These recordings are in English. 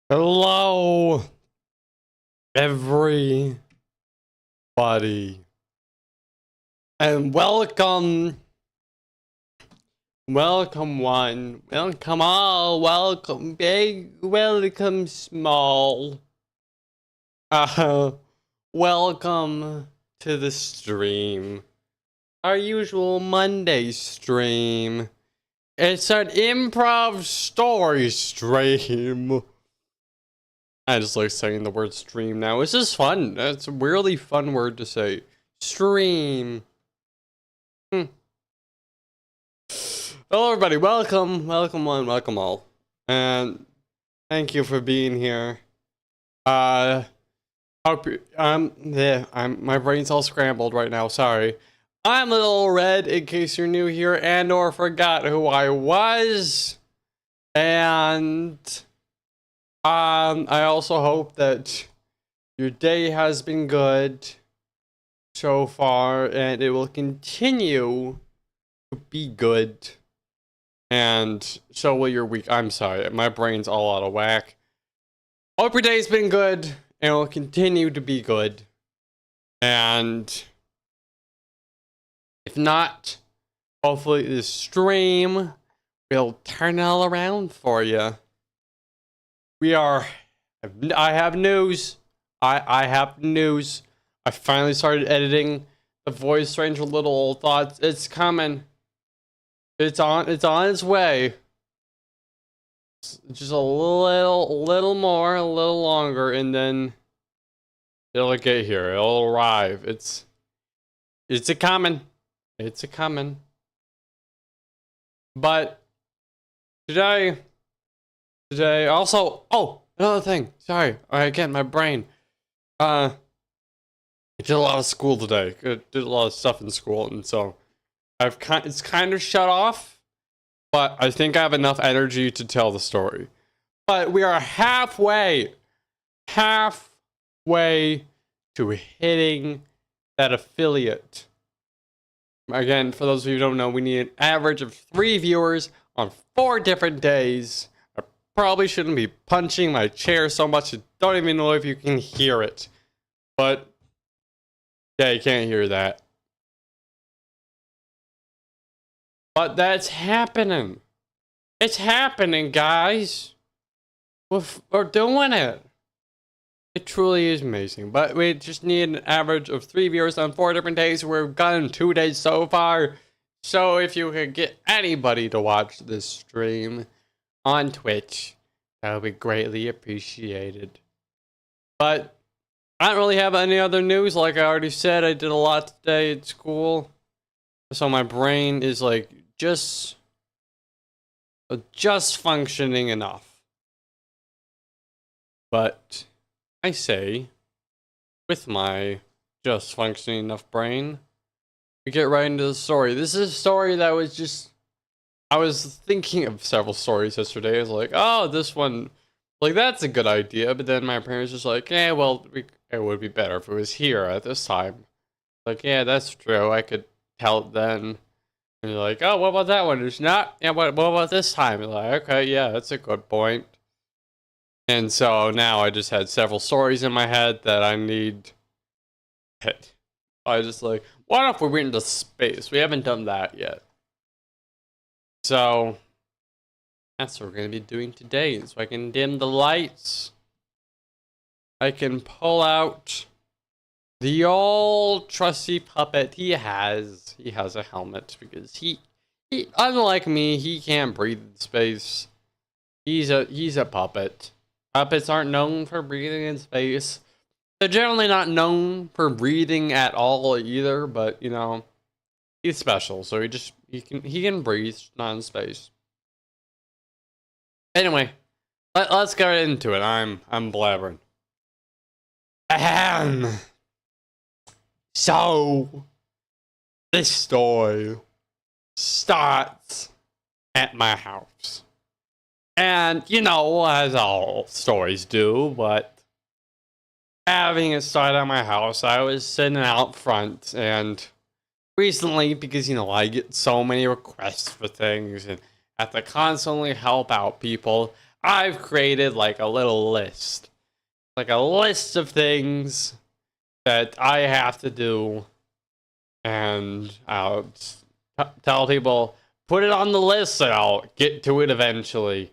Hello, everybody, and welcome one, welcome all, welcome big, welcome small, welcome to the stream, our usual Monday stream. It's an improv story stream. I just like saying the word stream now. It's just fun. It's a really fun word to say. Stream. Hello everybody, welcome one, welcome all. And thank you for being here. Hope you, my brain's all scrambled right now, sorry. I'm a little red in case you're new here and or forgot who I was. And I also hope that your day has been good so far, and it will continue to be good. And so will your week. I'm sorry, my brain's all out of whack. Hope your day's been good, and will continue to be good. And if not, hopefully this stream will turn it all around for you. I have news. I have news. I finally started editing the Voice Stranger Little Old Thoughts. It's coming. It's on its way. Just a little more, a little longer, and then it'll get here. It'll arrive. It's a coming. It's a coming. But today also, oh, another thing. Sorry. Again, my brain. I did a lot of school today. I did a lot of stuff in school, and so it's kind of shut off, but I think I have enough energy to tell the story. But we are halfway to hitting that affiliate. Again, for those of you who don't know, we need an average of 3 viewers on 4 different days. I probably shouldn't be punching my chair so much. I don't even know if you can hear it. But yeah, you can't hear that. But that's happening. It's happening, guys. We're doing it. It truly is amazing. But we just need an average of 3 viewers on 4 different days. We've gotten 2 days so far. So if you could get anybody to watch this stream on Twitch, that would be greatly appreciated. But I don't really have any other news. Like I already said, I did a lot today at school. So my brain is like just functioning enough. But I say, with my just functioning enough brain, we get right into the story. This is a story that I was thinking of several stories yesterday. I was like, oh, this one, like, that's a good idea. But then my parents was like, well, it would be better if it was here at this time. Like, yeah, that's true. I could tell it then. And you're like, oh, what about that one? It's not. Yeah, what about this time? You're like, okay, yeah, that's a good point. And so now I just had several stories in my head that I need. I just like, what if we went into space? We haven't done that yet. So that's what we're going to be doing today. So I can dim the lights. I can pull out the old trusty puppet. He has a helmet because he unlike me, he can't breathe in space. He's a puppet. Puppets aren't known for breathing in space. They're generally not known for breathing at all either, but you know, he's special, so he can breathe, not in space. Anyway, let's get into it. I'm blabbering. Ahem. So this story starts at my house. And, you know, as all stories do, but having it start at my house, I was sitting out front, and recently, because, you know, I get so many requests for things, and have to constantly help out people, I've created, like, a little list. Like, a list of things that I have to do, and I'll tell people, put it on the list, and I'll get to it eventually.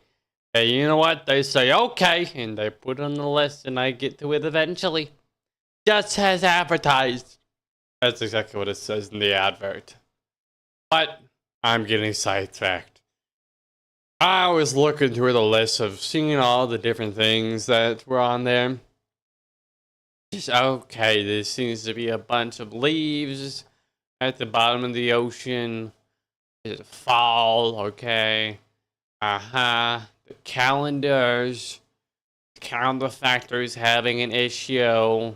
Hey, you know what? They say, okay, and they put it on the list, and I get to it eventually. Just as advertised. That's exactly what it says in the advert. But I'm getting sidetracked. I was looking through the list of seeing all the different things that were on there. Just, okay, there seems to be a bunch of leaves at the bottom of the ocean. It's fall, okay. The calendars. Calendar factories having an issue.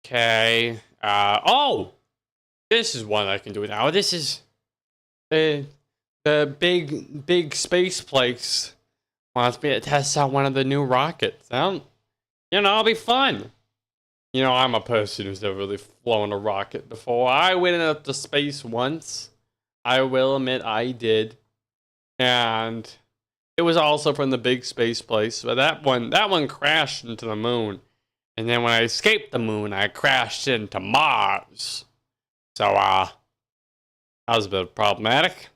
Okay. Oh! This is one I can do now. This is the big space place wants me to test out one of the new rockets. You know, it'll be fun. You know, I'm a person who's never really flown a rocket before. I went up to space once. I will admit I did. And it was also from the big space place. But that one crashed into the moon. And then when I escaped the moon, I crashed into Mars. So, that was a bit problematic.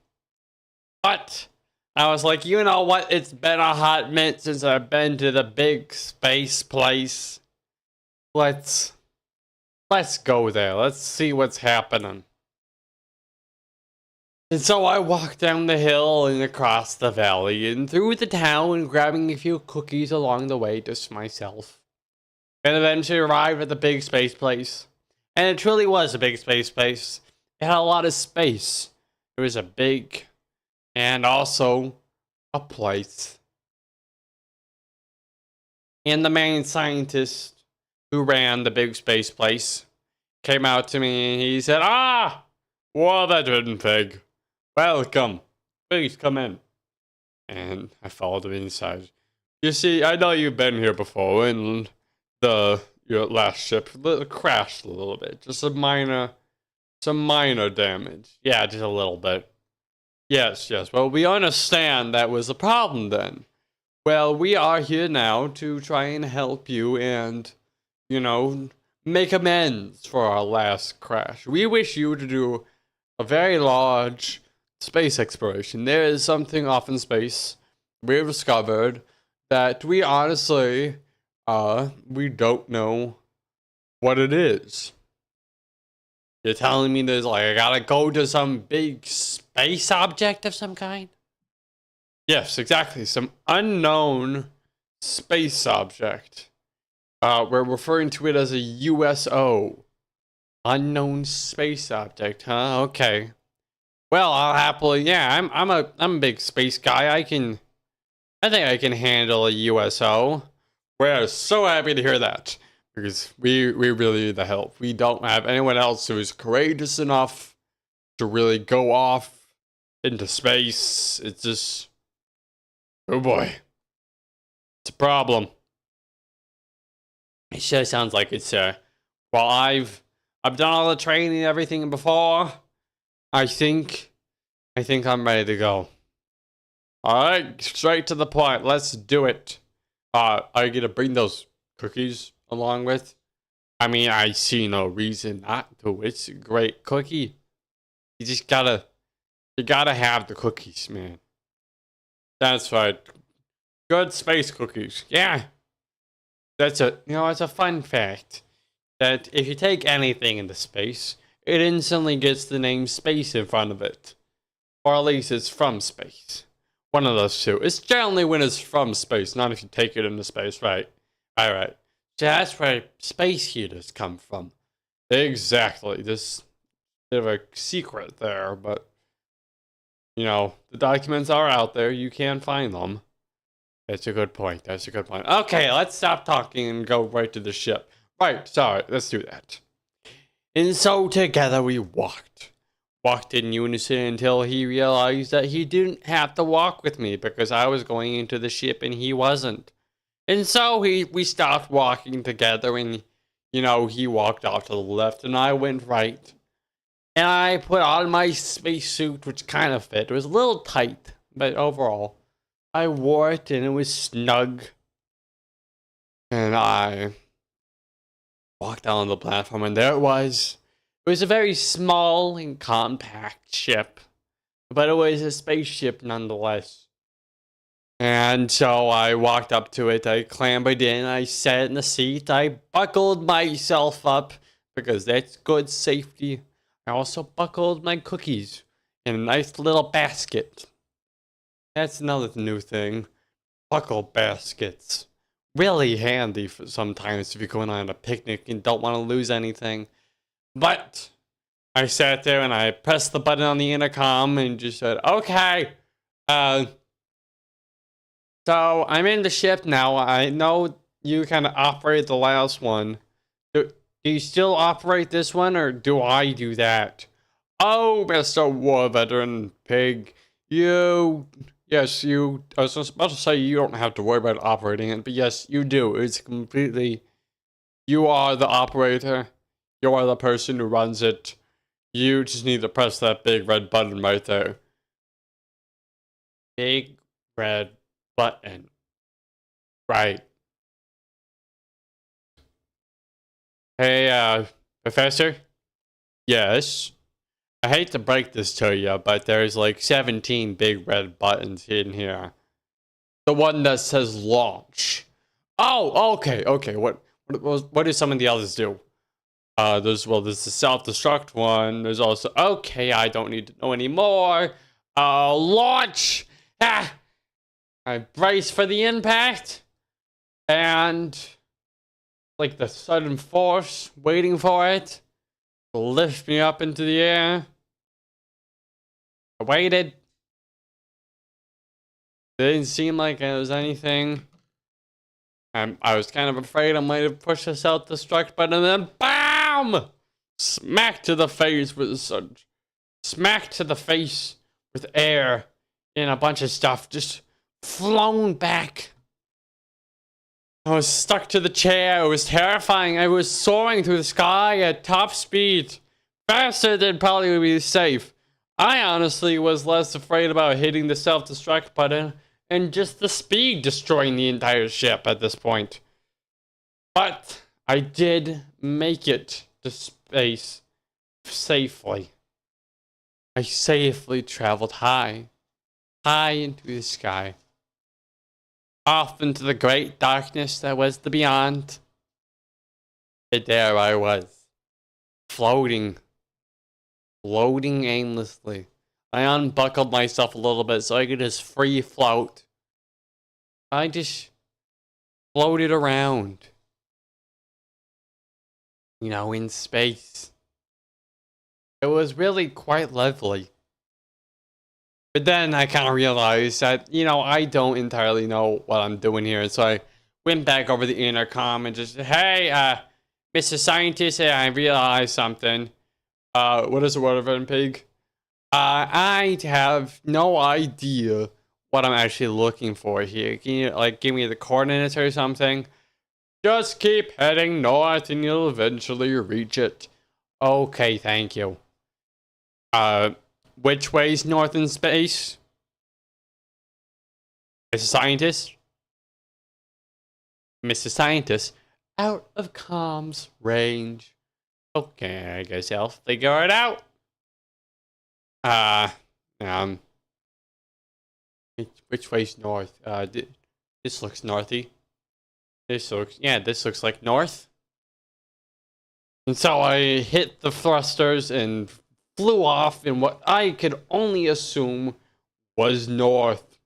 But I was like, you know what? It's been a hot minute since I've been to the big space place. Let's go there. Let's see what's happening. And so I walked down the hill and across the valley and through the town, grabbing a few cookies along the way just myself. And eventually arrived at the big space place. And it truly was a big space place. It had a lot of space. It was a big and also a place. And the main scientist who ran the big space place came out to me and he said, "Ah, war veteran pig. Welcome. Please come in." And I followed him inside. You see, I know you've been here before, and your last ship crashed a little bit. Just some minor damage. Yeah, just a little bit. Yes. Well, we understand that was a problem then. Well, we are here now to try and help you and, make amends for our last crash. We wish you to do a very large space exploration. There is something off in space we've discovered that we honestly, we don't know what it is. You're telling me there's I gotta go to some big space object of some kind? Yes, exactly. Some unknown space object. We're referring to it as a USO. Unknown space object, huh? Okay. Well, I'll happily, yeah, I'm a big space guy. I think I can handle a USO. We're so happy to hear that. Because we really need the help. We don't have anyone else who is courageous enough to really go off into space. It's just, oh boy, it's a problem. It sure sounds like it's well, I've done all the training and everything before. I think I'm ready to go. All right, straight to the point. Let's do it. Are you gonna bring those cookies along with? I mean, I see no reason not to. It's a great cookie. You gotta have the cookies, man. That's right. Good space cookies. Yeah. It's a fun fact that if you take anything into space, it instantly gets the name space in front of it. Or at least it's from space. One of those two. It's generally when it's from space, not if you take it into space, right? Alright. So that's where space heaters come from. Exactly. This bit of a secret there, but the documents are out there. You can find them. That's a good point. Okay, let's stop talking and go right to the ship. Right, sorry, let's do that. And so together we walked in unison until he realized that he didn't have to walk with me because I was going into the ship and he wasn't. And so we stopped walking together and, he walked off to the left and I went right. And I put on my spacesuit, which kind of fit. It was a little tight, but overall, I wore it and it was snug. And I walked down the platform and there it was. It was a very small and compact ship, but it was a spaceship nonetheless. And so I walked up to it, I clambered in, I sat in the seat, I buckled myself up, because that's good safety. I also buckled my cookies in a nice little basket. That's another new thing. Buckle baskets. Really handy for sometimes if you're going on a picnic and don't want to lose anything. But I sat there and I pressed the button on the intercom and just said, okay, so I'm in the ship now. I know you kind of operated the last one. Do you still operate this one or do I do that? Oh, Mr. War Veteran Pig, yes, I was about to say you don't have to worry about operating it, but yes, you do. It's completely, you are the operator. You are the person who runs it. You just need to press that big red button right there. Big red button. Right. Hey, Professor? Yes? I hate to break this to you, but there's like 17 big red buttons in here. The one that says launch. Oh, okay. What do some of the others do? There's the self-destruct one. There's also, okay, I don't need to know anymore. Launch! Ah! I brace for the impact. And like the sudden force, waiting for it. lift me up into the air. I waited. It didn't seem like it was anything. I was kind of afraid I might have pushed the self-destruct button, and then BAM! Smack to the face with such. Smack to the face with air and a bunch of stuff just flown back. I was stuck to the chair. It was terrifying. I was soaring through the sky at top speed. Faster than probably would be safe. I honestly was less afraid about hitting the self-destruct button and just the speed destroying the entire ship at this point. But I did make it to space safely. I safely traveled high into the sky. Off into the great darkness that was the beyond. And there I was, floating aimlessly. I unbuckled myself a little bit so I could just free float. I just floated around, in space. It was really quite lovely. But then I kind of realized that, I don't entirely know what I'm doing here. So I went back over the intercom and just, hey, Mr. Scientist, I realized something. What is the word of it in pig? I have no idea what I'm actually looking for here. Can you, give me the coordinates or something? Just keep heading north and you'll eventually reach it. Okay, thank you. Which way's north in space? Mr. Scientist? Mr. Scientist, out of comms range. Okay, I guess I'll figure it out. Which way's north? This looks northy. This looks like north. And so I hit the thrusters and flew off in what I could only assume was north.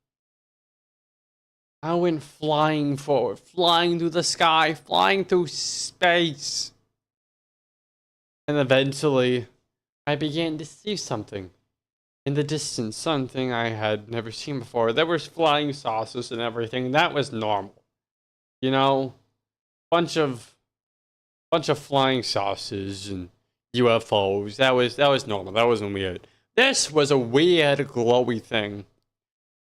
I went flying forward, flying through the sky, flying through space. And eventually, I began to see something. In the distance, something I had never seen before. There was flying saucers and everything. That was normal. Bunch of flying saucers and UFOs. That was normal. That wasn't weird. This was a weird glowy thing.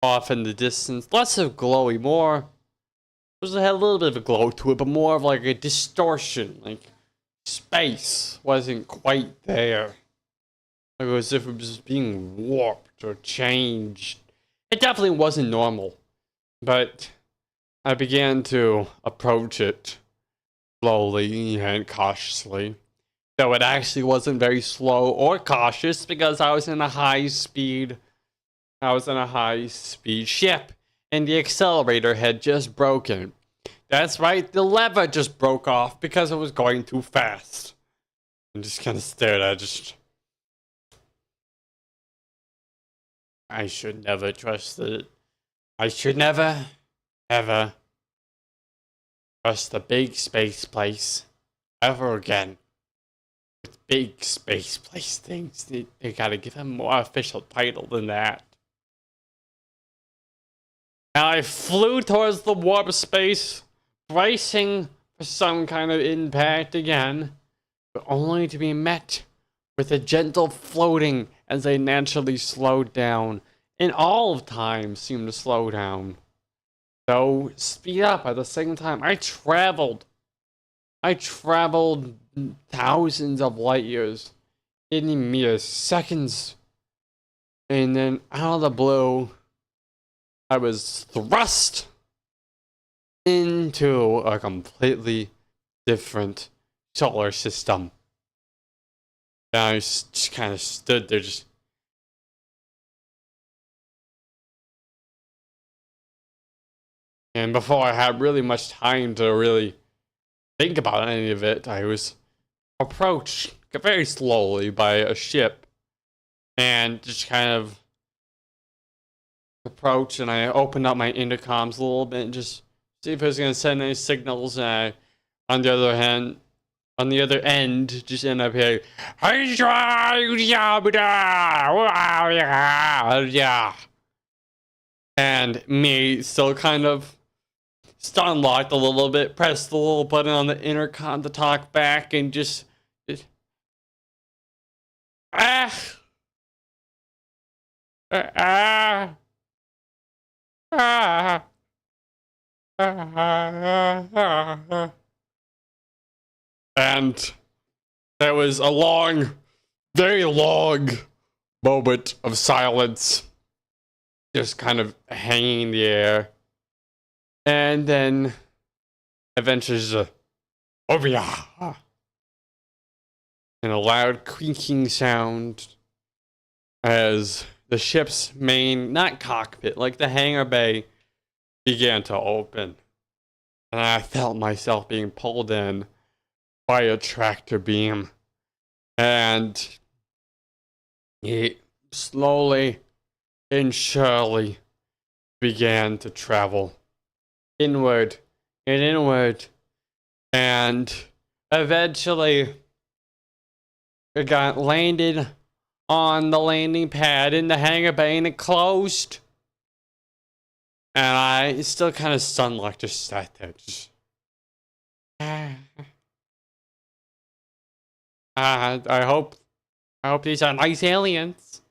Off in the distance. Less of glowy, more. It had a little bit of a glow to it, but more of like a distortion. Like space wasn't quite there. Like it was as if it was being warped or changed. It definitely wasn't normal. But I began to approach it slowly and cautiously. Though it actually wasn't very slow or cautious because I was in a high speed ship and the accelerator had just broken. That's right, the lever just broke off because it was going too fast. And just kind of stared at it. I should never trust it. I should never, ever trust the big space place ever again. With big space place things, they gotta give him a more official title than that. Now I flew towards the warp space, bracing for some kind of impact again, but only to be met with a gentle floating as they naturally slowed down, and all of time seemed to slow down. So speed up at the same time. I traveled thousands of light years in mere seconds, and then out of the blue, I was thrust into a completely different solar system. And I just kind of stood there and before I had really much time to really think about any of it, I was approached very slowly by a ship and just kind of approach, and I opened up my intercoms a little bit and just see if it was going to send any signals. And on the on the other end just end up hearing, and me still kind of stun locked a little bit, press the little button on the intercom to talk back, and just ah, ah, ah, and there was a long, very long moment of silence, just kind of hanging in the air. And then eventually just oh yeah, and a loud creaking sound as the ship's main, not cockpit, like the hangar bay, began to open. And I felt myself being pulled in by a tractor beam. And it slowly and surely began to travel inward and inward. And eventually it got landed on the landing pad in the hangar bay and it closed. And I still kind of stunned, like just sat there. Just, I hope these are nice aliens.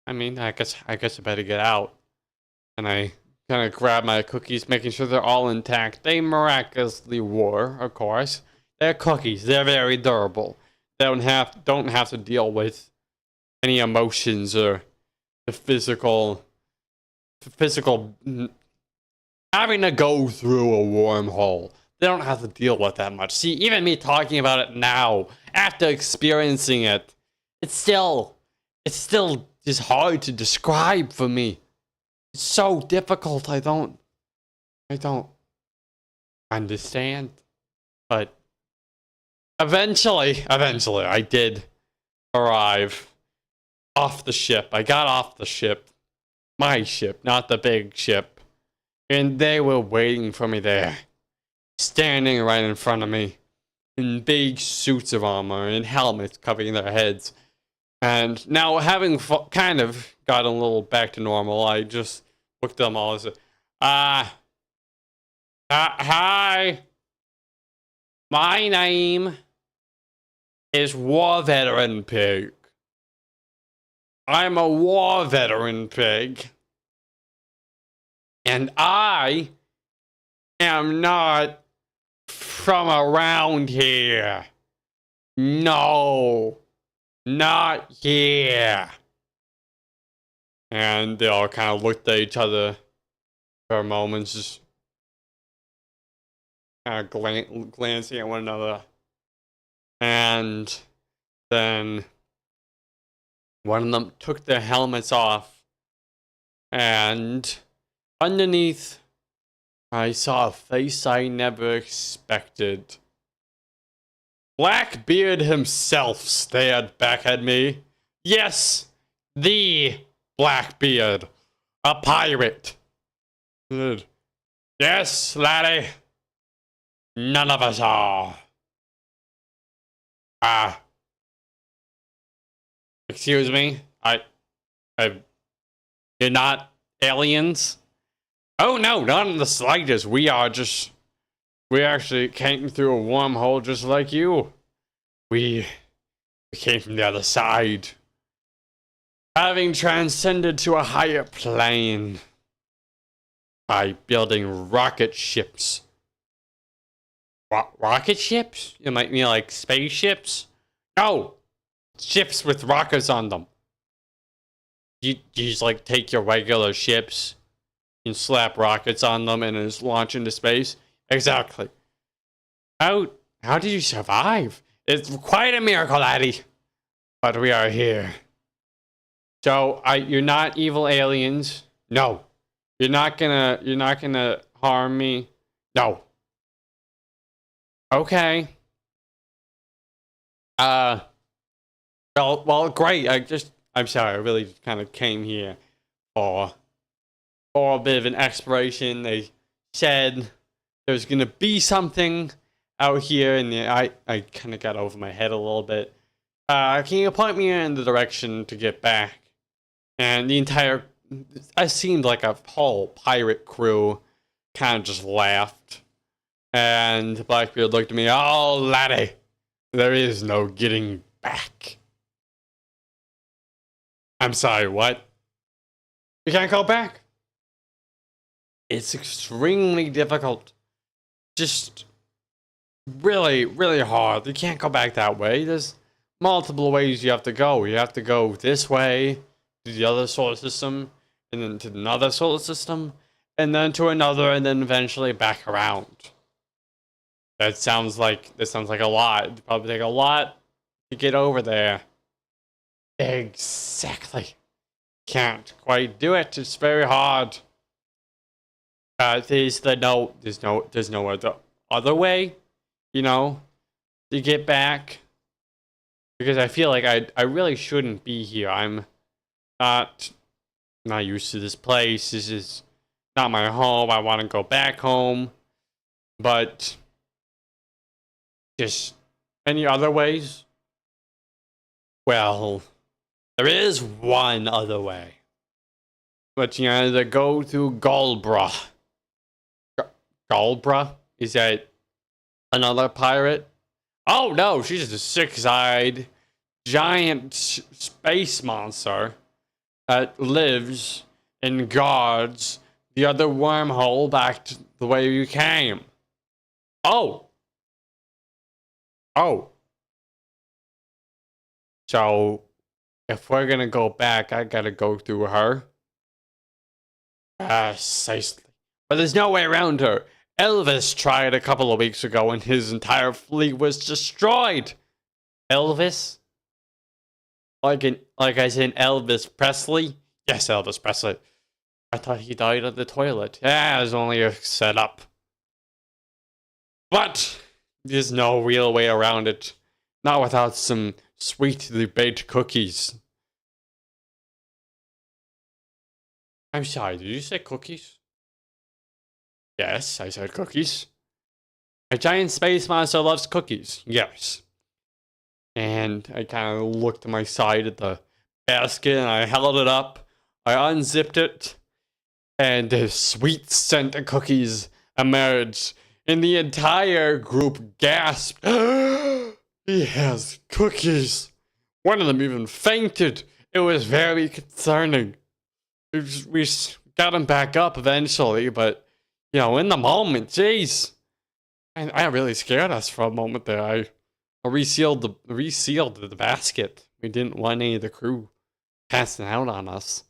I mean, I guess I better get out. And I kind of grab my cookies, making sure they're all intact. They miraculously were, of course. They're cookies. They're very durable. They don't have to deal with any emotions or the physical having to go through a wormhole. They don't have to deal with that much. See, even me talking about it now, after experiencing it, it's still just hard to describe for me. It's so difficult. I don't understand. But eventually, I did arrive off the ship. I got off the ship. My ship, not the big ship. And they were waiting for me there. Standing right in front of me. In big suits of armor and helmets covering their heads. And now, having kind of gotten a little back to normal, I just looked at them all and said, hi. My name is War Veteran Pig. I'm a war veteran pig. And I am not from around here. No. Not here. And they all kind of looked at each other for a moment, just kind of glancing at one another. And then one of them took their helmets off, and underneath, I saw a face I never expected. Blackbeard himself stared back at me. Yes, the Blackbeard, a pirate. Yes, laddie. None of us are. Excuse me? You're not aliens? Oh no, not in the slightest. We actually came through a wormhole just like you. We came from the other side. Having transcended to a higher plane by building rocket ships. Rocket ships? You might mean like spaceships? No! Ships with rockets on them. You just like take your regular ships and slap rockets on them and just launch into space? Exactly. How did you survive? It's quite a miracle, laddie. But we are here. So, you're not evil aliens? No. You're not gonna harm me? No. Okay. Well, great. I'm sorry. I really just kind of came here for a bit of an exploration. They said there was gonna be something, out here, and I kind of got over my head a little bit. Can you point me in the direction to get back? And the entire, it seemed like a whole pirate crew kind of just laughed. And Blackbeard looked at me, "Oh, laddie, there is no getting back." I'm sorry, what? You can't go back? It's extremely difficult. Just really, really hard. You can't go back that way. There's multiple ways you have to go. You have to go this way to the other solar system, and then to another solar system, and then to another, and then eventually back around. That sounds like a lot. It'd probably take a lot to get over there. Exactly. Can't quite do it. It's very hard. There's no other way, you know, to get back. Because I feel like I really shouldn't be here. I'm not used to this place. This is not my home. I want to go back home. But just any other ways? Well, there is one other way. But you either go to Golbra. Golbra? Is that another pirate? Oh no, she's a six-eyed giant space monster that lives and guards the other wormhole back to the way you came. Oh. So, if we're gonna go back, I gotta go through her. Precisely. But there's no way around her. Elvis tried a couple of weeks ago and his entire fleet was destroyed. Elvis? Like as in Elvis Presley? Yes, Elvis Presley. I thought he died on the toilet. Yeah, it was only a setup. But there's no real way around it. Not without some sweetly baked cookies. I'm sorry, did you say cookies? Yes, I said cookies. A giant space monster loves cookies. Yes. And I kind of looked to my side at the basket and I held it up. I unzipped it. And the sweet scent of cookies emerged. And the entire group gasped. He has cookies. One of them even fainted. It was very concerning. We got him back up eventually, but, you know, in the moment, jeez. I really scared us for a moment there. I resealed the basket. We didn't want any of the crew passing out on us.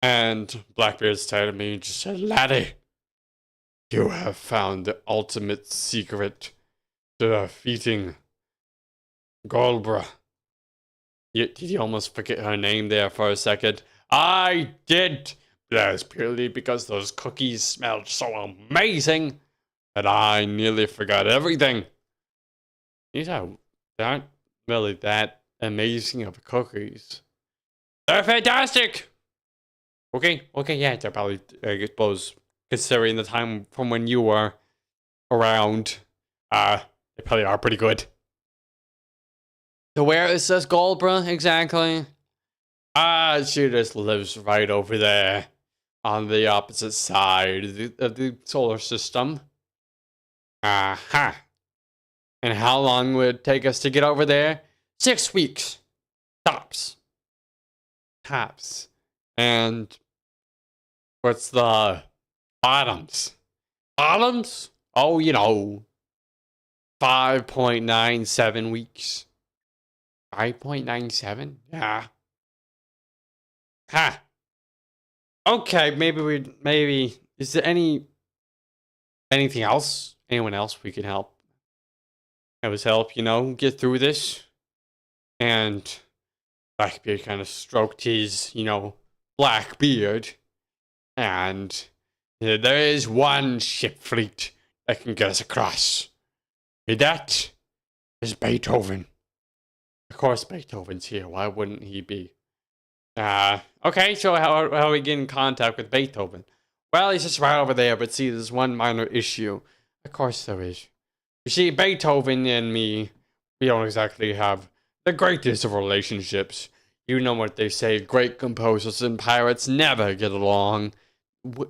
And Blackbeard stared at me and just said, "Laddie, you have found the ultimate secret to defeating Golbra." Did you almost forget her name there for a second? I did. That is purely because those cookies smelled so amazing that I nearly forgot everything. These aren't really that amazing of cookies. They're fantastic! Okay, yeah, they're probably, I suppose, considering the time from when you were around, they probably are pretty good. So where is this Golbra exactly? She just lives right over there on the opposite side of the solar system. Uh-huh. And how long would it take us to get over there? 6 weeks. Tops. And what's the bottoms? Bottoms? Oh, you know, 5.97 weeks. 5.97? Yeah. Ha. Okay, maybe is there anything else? Anyone else we can help? Have us help, you know, get through this? And Blackbeard kind of stroked his, you know, black beard. And there is one ship fleet that can get us across. And that is Beethoven. Of course Beethoven's here. Why wouldn't he be? Okay, so how do we get in contact with Beethoven? Well, he's just right over there, but see, there's one minor issue. Of course there is. You see, Beethoven and me, we don't exactly have the greatest of relationships. You know what they say, great composers and pirates never get along.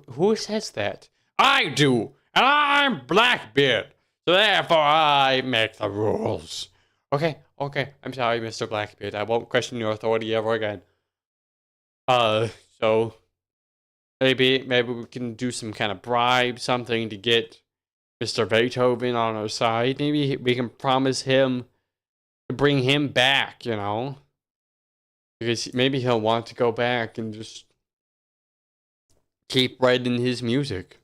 Who says that? I do, and I'm Blackbeard, so therefore I make the rules. Okay, I'm sorry, Mr. Blackbeard. I won't question your authority ever again. So maybe we can do some kind of bribe, something to get Mr. Beethoven on our side. Maybe we can promise him to bring him back, you know? Because maybe he'll want to go back and just keep writing his music.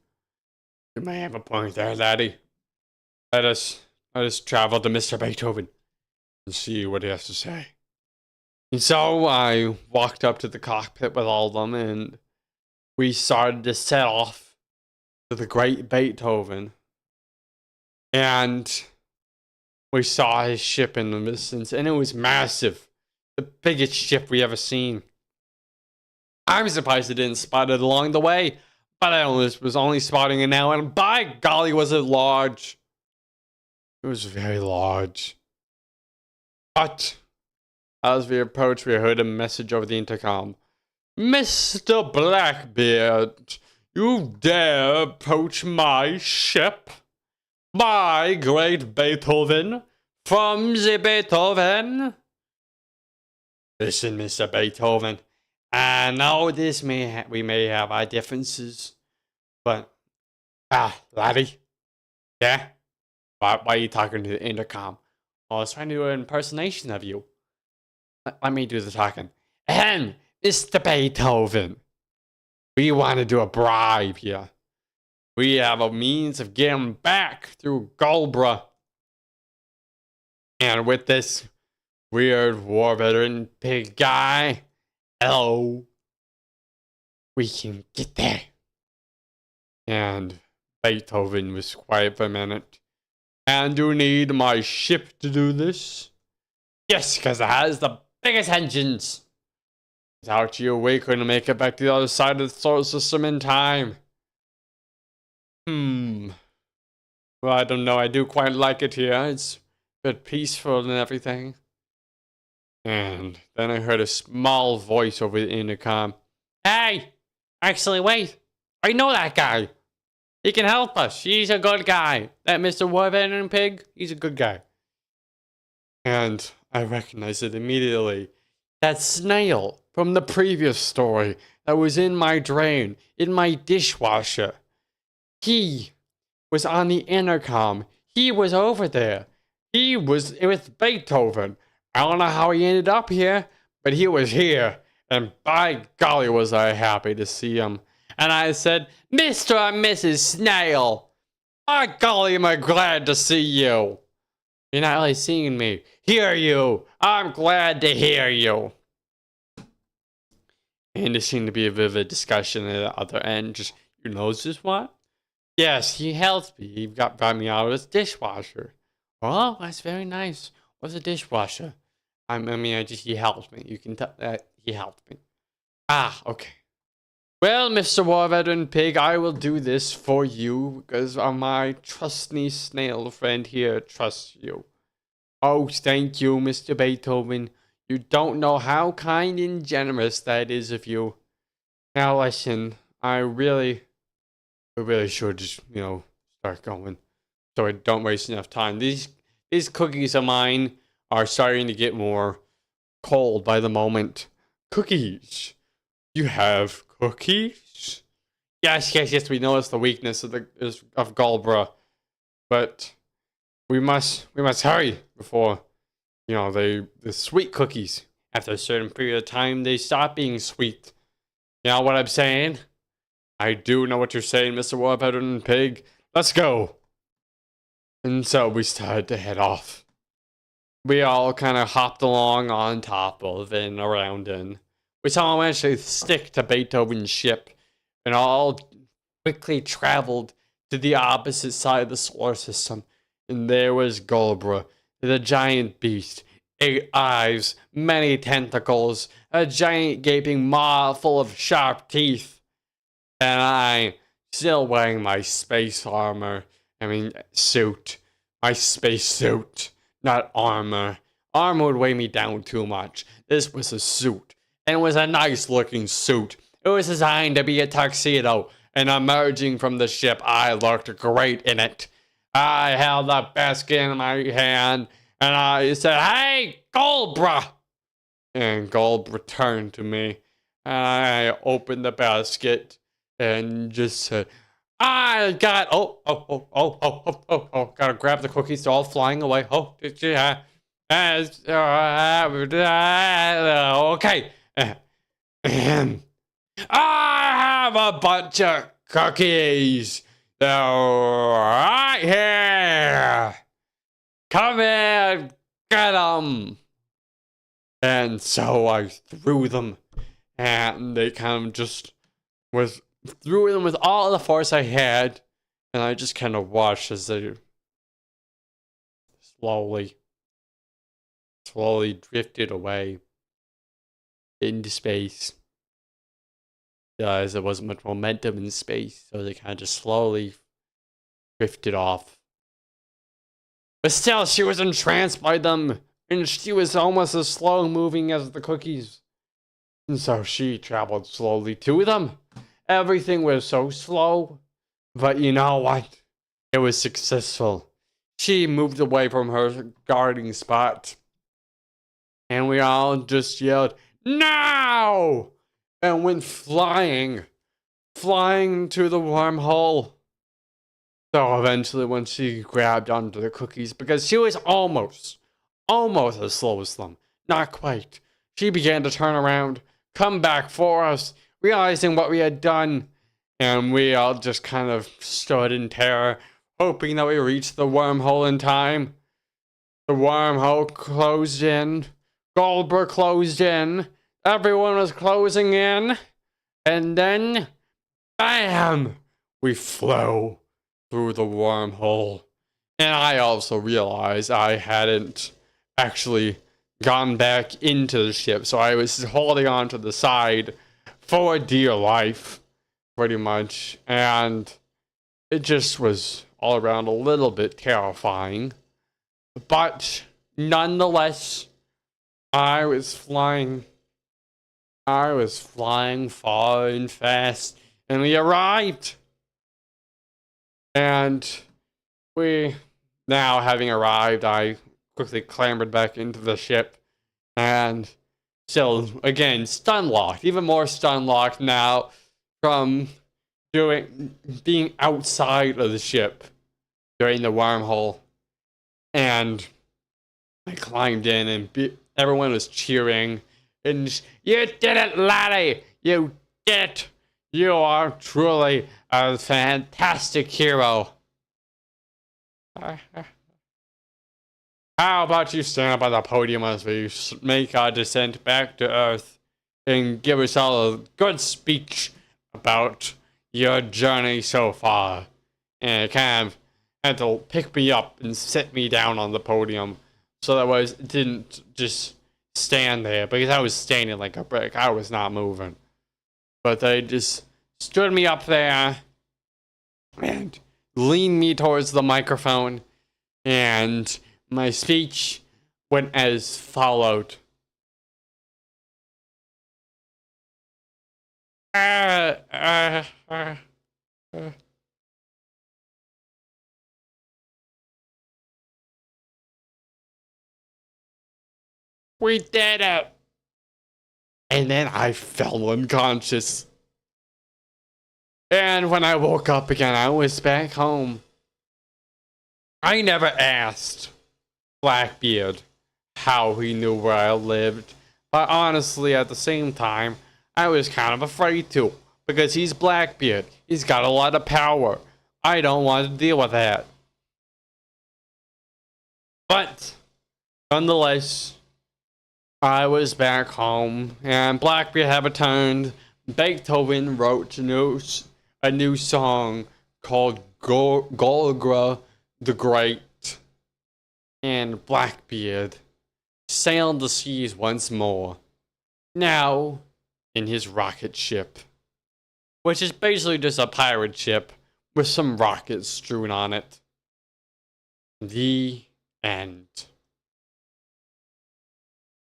You may have a point there, laddie. Let us travel to Mr. Beethoven and see what he has to say. And so I walked up to the cockpit with all of them, and we started to set off to the great Beethoven. And we saw his ship in the distance, and it was massive. The biggest ship we ever seen. I'm surprised it didn't spot it along the way, but I was only spotting it now, and by golly, was it large. It was very large. But as we approached, we heard a message over the intercom. Mr. Blackbeard, you dare approach my ship? My great Beethoven, from the Beethoven. Listen, Mr. Beethoven, I know we may have our differences, but, laddie, yeah? Why are you talking to the intercom? I was trying to do an impersonation of you. Let me do the talking. And Mr. Beethoven, we want to do a bribe here. We have a means of getting back through Golbra. And with this weird war veteran pig guy, hello, we can get there. And Beethoven was quiet for a minute. And you need my ship to do this? Yes, because it has the biggest engines. Without you, we couldn't make it back to the other side of the solar system in time. Well, I don't know. I do quite like it here. It's a bit peaceful and everything. And then I heard a small voice over the intercom. Hey! Actually, wait! I know that guy! He can help us. He's a good guy. That Mr. Warveteran Pig, he's a good guy. And I recognized it immediately. That snail from the previous story that was in my drain, in my dishwasher. He was on the intercom. He was over there. He was with Beethoven. I don't know how he ended up here, but he was here. And by golly was I happy to see him. And I said, Mr. and Mrs. Snail, by golly am I glad to see you. You're not really seeing me. Hear you. I'm glad to hear you. And there seemed to be a vivid discussion at the other end. Just, your nose just what? Yes, he helped me. He got me out of his dishwasher. Oh, that's very nice. What's a dishwasher? He helped me. You can tell that he helped me. Ah, okay. Well, Mr. War Veteran Pig, I will do this for you because my trusty snail friend here trusts you. Oh, thank you, Mr. Beethoven. You don't know how kind and generous that is of you. Now listen, I really should just, start going so I don't waste enough time. These cookies of mine are starting to get more cold by the moment. Cookies. You have cookies? Yes. We know it's the weakness of Golbra, but we must hurry before the sweet cookies. After a certain period of time, they stop being sweet. You know what I'm saying? I do know what you're saying, Mr. Warpeddler Pig. Let's go. And so we started to head off. We all kind of hopped along on top of and around and we saw him actually stick to Beethoven's ship and all quickly traveled to the opposite side of the solar system. And there was Golbra, the giant beast, 8 eyes, many tentacles, a giant gaping maw full of sharp teeth. And I, still wearing my space armor, suit, my spacesuit, not armor. Armor would weigh me down too much. This was a suit, and it was a nice looking suit. It was designed to be a tuxedo, and emerging from the ship, I looked great in it. I held the basket in my hand, and I said, "Hey, Goldbra!" And Goldbra turned to me, and I opened the basket, and just said, I got, gotta grab the cookies, they're all flying away. Okay. I have a bunch of cookies. They're right here. Come in, get them. And so I threw them, and they kind of just threw them with all the force I had, and I just kind of watched as they slowly drifted away into space. As there wasn't much momentum in space, so they kind of just slowly drifted off. But still, she was entranced by them, and she was almost as slow moving as the cookies. And so she traveled slowly to them. Everything was so slow, but you know what? It was successful. She moved away from her guarding spot, and we all just yelled, "No!" and went flying to the wormhole. So eventually, when she grabbed onto the cookies, because she was almost as slow as them, not quite, she began to turn around, come back for us, realizing what we had done, and we all just kind of stood in terror, hoping that we reached the wormhole in time. The wormhole closed in, Goldberg closed in, everyone was closing in, and then, bam! We flew through the wormhole. And I also realized I hadn't actually gone back into the ship, so I was holding on to the side for dear life, pretty much, and it just was all around a little bit terrifying. But nonetheless, I was flying far and fast, and we arrived. And now having arrived, I quickly clambered back into the ship, and still, again, stun locked, even more stun locked now from being outside of the ship during the wormhole. And I climbed in, and everyone was cheering, and "You did it, laddie! You did it! You are truly a fantastic hero. How about you stand up on the podium as we make our descent back to Earth and give us all a good speech about your journey so far?" And it kind of had to pick me up and sit me down on the podium so that I didn't just stand there, because I was standing like a brick. I was not moving. But they just stood me up there and leaned me towards the microphone, and my speech went as followed. We did it! And then I fell unconscious. And when I woke up again, I was back home. I never asked Blackbeard how he knew where I lived, but honestly, at the same time, I was kind of afraid to, because he's Blackbeard. He's got a lot of power. I don't want to deal with that. But nonetheless, I was back home, and Blackbeard had returned. Beethoven wrote a new song called Golgra the Great, and Blackbeard sailed the seas once more, now in his rocket ship, which is basically just a pirate ship with some rockets strewn on it. The end.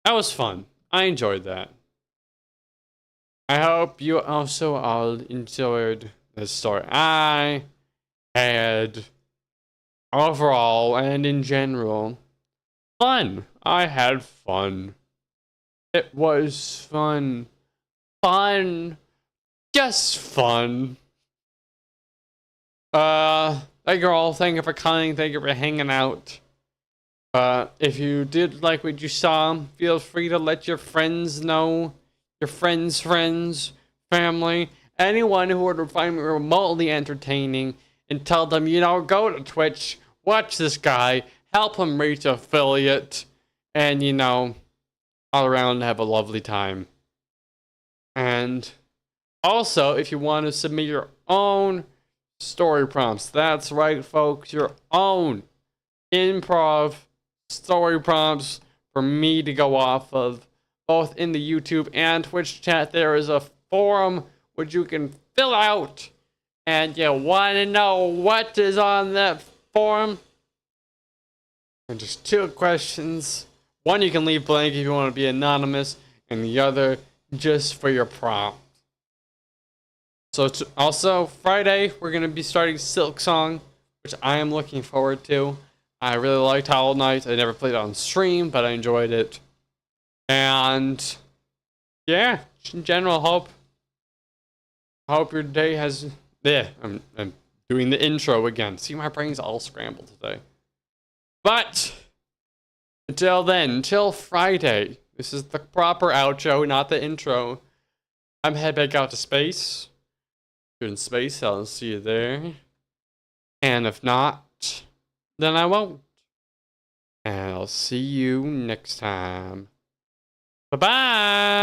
That was fun. I enjoyed that. I hope you also all enjoyed the story I had overall and in general. Fun. I had fun. It was fun. Fun. Just fun. Thank you all. Thank you for coming. Thank you for hanging out. If you did like what you saw, feel free to let your friends know. Your friends, family, anyone who would find me remotely entertaining, and tell them, you know, go to Twitch, watch this guy, help him reach affiliate, and, you know, all around have a lovely time. And also, if you want to submit your own story prompts, that's right, folks, your own improv story prompts for me to go off of, both in the YouTube and Twitch chat. There is a forum which you can fill out, and you want to know what is on that forum. And just 2 questions. One you can leave blank if you want to be anonymous, and the other just for your prompt. So also Friday we're gonna be starting Silk Song, which I am looking forward to. I really liked Hollow Knight. I never played it on stream, but I enjoyed it. And yeah, in general, hope your day has. Yeah, I'm doing the intro again. See, my brain's all scrambled today. But until then, until Friday, this is the proper outro, not the intro. I'm headed back out to space. If you're in space, I'll see you there. And if not, then I won't. And I'll see you next time. Bye-bye!